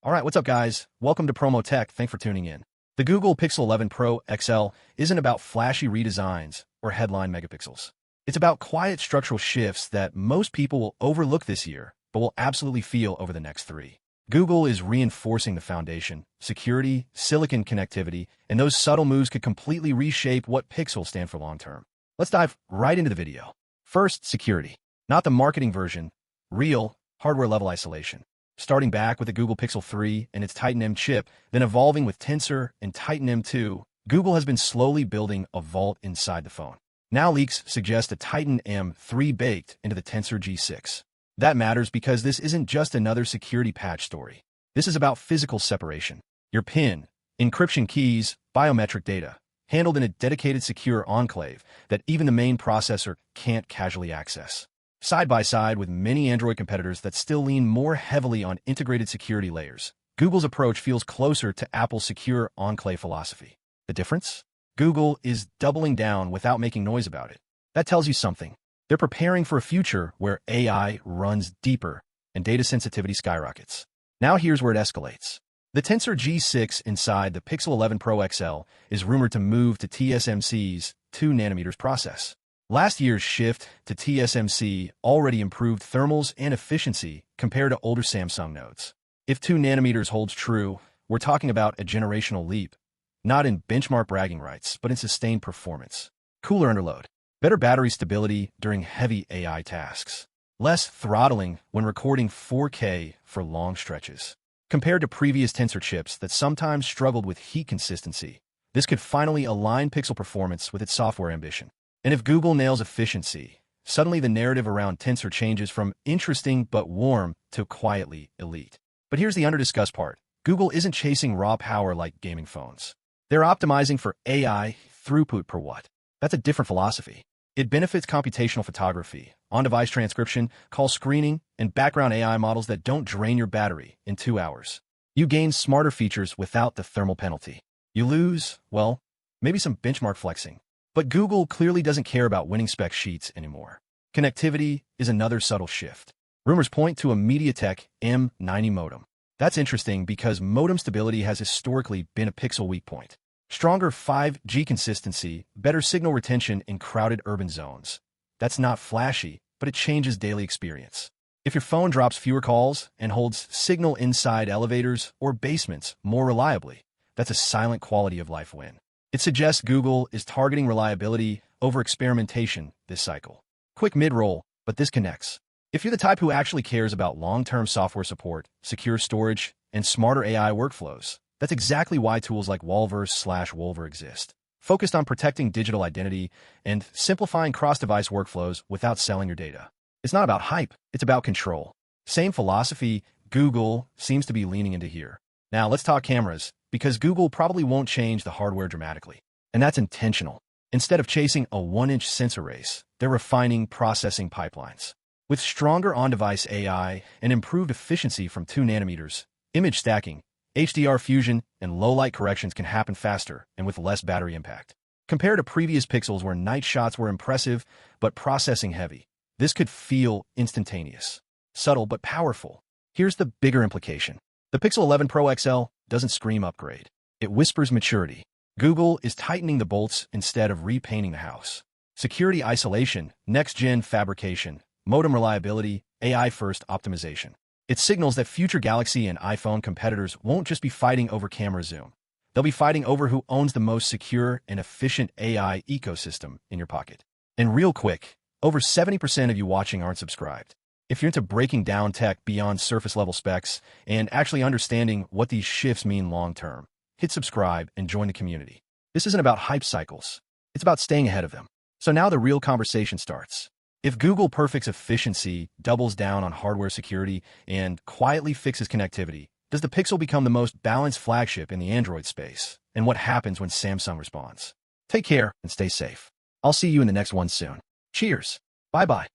All right, what's up, guys? Welcome to Promotech. Thanks for tuning in. The Google Pixel 11 Pro XL isn't about flashy redesigns or headline megapixels. It's about quiet structural shifts that most people will overlook this year, but will absolutely feel over the next 3. Google is reinforcing the foundation, security, silicon connectivity, and those subtle moves could completely reshape what Pixels stand for long-term. Let's dive right into the video. First, security. Not the marketing version, real, hardware-level isolation. Starting back with the Google Pixel 3 and its Titan M chip, then evolving with Tensor and Titan M2, Google has been slowly building a vault inside the phone. Now leaks suggest a Titan M3 baked into the Tensor G6. That matters because this isn't just another security patch story. This is about physical separation. Your PIN, encryption keys, biometric data, handled in a dedicated secure enclave that even the main processor can't casually access. Side by side with many Android competitors that still lean more heavily on integrated security layers, Google's approach feels closer to Apple's secure enclave philosophy. The difference? Google is doubling down without making noise about it. That tells you something. They're preparing for a future where AI runs deeper and data sensitivity skyrockets. Now here's where it escalates. The Tensor G6 inside the Pixel 11 Pro XL is rumored to move to TSMC's 2nm process. Last year's shift to TSMC already improved thermals and efficiency compared to older Samsung nodes. If 2nm holds true, we're talking about a generational leap, not in benchmark bragging rights, but in sustained performance. Cooler underload, better battery stability during heavy AI tasks, less throttling when recording 4K for long stretches. Compared to previous Tensor chips that sometimes struggled with heat consistency, this could finally align Pixel performance with its software ambition. And if Google nails efficiency, suddenly the narrative around Tensor changes from interesting but warm to quietly elite. But here's the under-discussed part. Google isn't chasing raw power like gaming phones. They're optimizing for AI throughput per watt. That's a different philosophy. It benefits computational photography, on-device transcription, call screening, and background AI models that don't drain your battery in 2 hours. You gain smarter features without the thermal penalty. You lose, well, maybe some benchmark flexing. But Google clearly doesn't care about winning spec sheets anymore. Connectivity is another subtle shift. Rumors point to a MediaTek M90 modem. That's interesting because modem stability has historically been a Pixel weak point. Stronger 5G consistency, better signal retention in crowded urban zones. That's not flashy, but it changes daily experience. If your phone drops fewer calls and holds signal inside elevators or basements more reliably, that's a silent quality of life win. It suggests Google is targeting reliability over experimentation this cycle. Quick mid-roll, but this connects. If you're the type who actually cares about long-term software support, secure storage, and smarter AI workflows, that's exactly why tools like Walrus/Wolver exist. Focused on protecting digital identity and simplifying cross-device workflows without selling your data. It's not about hype, it's about control. Same philosophy Google seems to be leaning into here. Now let's talk cameras, because Google probably won't change the hardware dramatically. And that's intentional. Instead of chasing a 1-inch sensor race, they're refining processing pipelines. With stronger on-device AI and improved efficiency from 2nm, image stacking, HDR fusion, and low-light corrections can happen faster and with less battery impact. Compared to previous Pixels where night shots were impressive but processing heavy, this could feel instantaneous. Subtle but powerful. Here's the bigger implication. The Pixel 11 Pro XL doesn't scream upgrade. It whispers maturity. Google is tightening the bolts instead of repainting the house. Security isolation, next-gen fabrication, modem reliability, AI-first optimization. It signals that future Galaxy and iPhone competitors won't just be fighting over camera zoom. They'll be fighting over who owns the most secure and efficient AI ecosystem in your pocket. And real quick, over 70% of you watching aren't subscribed. If you're into breaking down tech beyond surface-level specs and actually understanding what these shifts mean long-term, hit subscribe and join the community. This isn't about hype cycles. It's about staying ahead of them. So now the real conversation starts. If Google perfects efficiency, doubles down on hardware security, and quietly fixes connectivity, does the Pixel become the most balanced flagship in the Android space? And what happens when Samsung responds? Take care and stay safe. I'll see you in the next one soon. Cheers. Bye-bye.